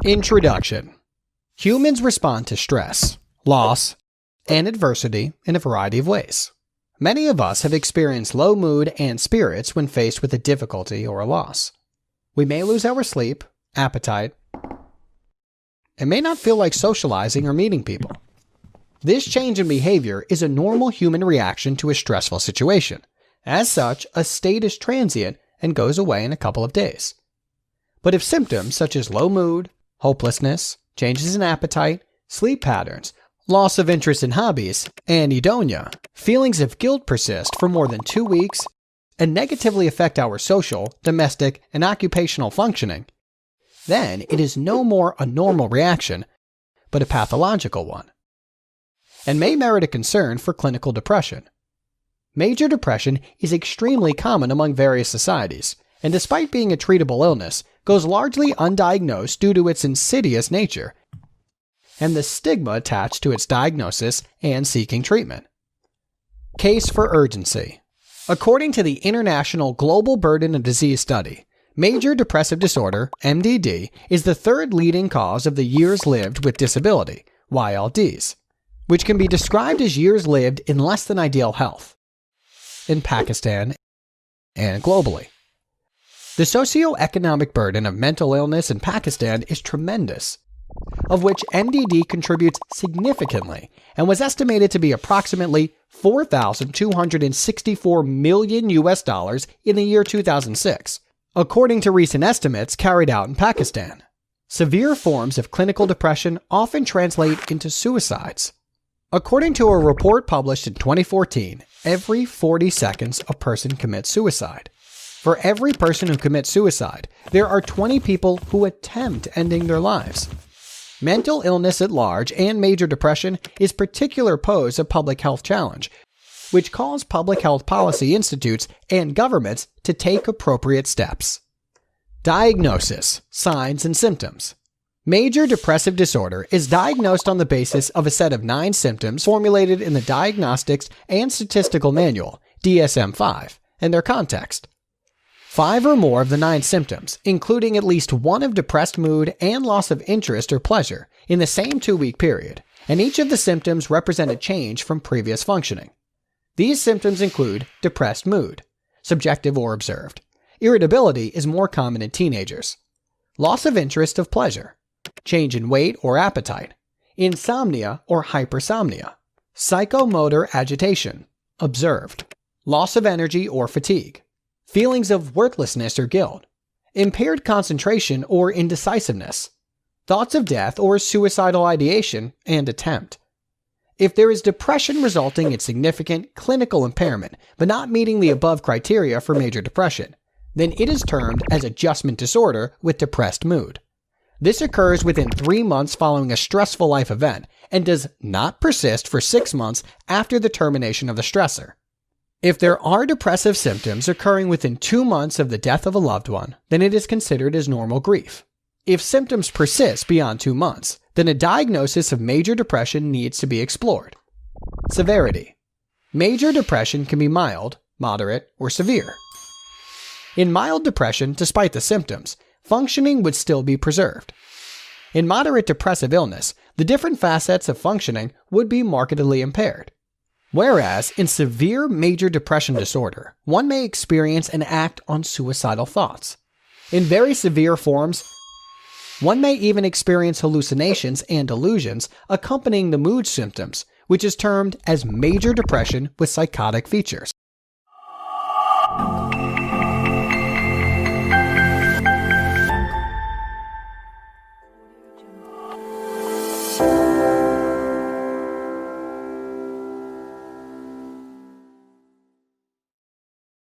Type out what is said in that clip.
Introduction. Humans respond to stress, loss, and adversity in a variety of ways. Many of us have experienced low mood and spirits when faced with a difficulty or a loss. We may lose our sleep, appetite, and may not feel like socializing or meeting people. This change in behavior is a normal human reaction to a stressful situation. As such, a state is transient and goes away in a couple of days. But if symptoms such as low mood, hopelessness, changes in appetite, sleep patterns, loss of interest in hobbies, anhedonia, feelings of guilt persist for more than 2 weeks, and negatively affect our social, domestic, and occupational functioning, then it is no more a normal reaction, but a pathological one, and may merit a concern for clinical depression. Major depression is extremely common among various societies, and despite being a treatable illness, goes largely undiagnosed due to its insidious nature and the stigma attached to its diagnosis and seeking treatment. Case for urgency. According to the International Global Burden of Disease Study, major depressive disorder, MDD, is the third leading cause of the years lived with disability, YLDs, which can be described as years lived in less than ideal health in Pakistan and globally. The socioeconomic burden of mental illness in Pakistan is tremendous, of which MDD contributes significantly and was estimated to be approximately $4,264 million in the year 2006, according to recent estimates carried out in Pakistan. Severe forms of clinical depression often translate into suicides. According to a report published in 2014, every 40 seconds a person commits suicide. For every person who commits suicide, there are 20 people who attempt ending their lives. Mental illness at large and major depression is particular pose a public health challenge, which calls public health policy institutes and governments to take appropriate steps. Diagnosis, signs, and symptoms. Major depressive disorder is diagnosed on the basis of a set of 9 symptoms formulated in the Diagnostics and Statistical Manual, DSM-5, and their context. 5 or more of the 9 symptoms, including at least one of depressed mood and loss of interest or pleasure in the same 2-week period, and each of the symptoms represent a change from previous functioning. These symptoms include depressed mood, subjective or observed. Irritability is more common in teenagers. Loss of interest of pleasure. Change in weight or appetite. Insomnia or hypersomnia. Psychomotor agitation, observed. Loss of energy or fatigue. Feelings of worthlessness or guilt, impaired concentration or indecisiveness, thoughts of death or suicidal ideation and attempt. If there is depression resulting in significant clinical impairment but not meeting the above criteria for major depression, then it is termed as adjustment disorder with depressed mood. This occurs within 3 months following a stressful life event and does not persist for 6 months after the termination of the stressor. If there are depressive symptoms occurring within 2 months of the death of a loved one, then it is considered as normal grief. If symptoms persist beyond 2 months, then a diagnosis of major depression needs to be explored. Severity. Major depression can be mild, moderate, or severe. In mild depression, despite the symptoms, functioning would still be preserved. In moderate depressive illness, the different facets of functioning would be markedly impaired. Whereas, in severe major depression disorder, one may experience and act on suicidal thoughts. In very severe forms, one may even experience hallucinations and delusions accompanying the mood symptoms, which is termed as major depression with psychotic features.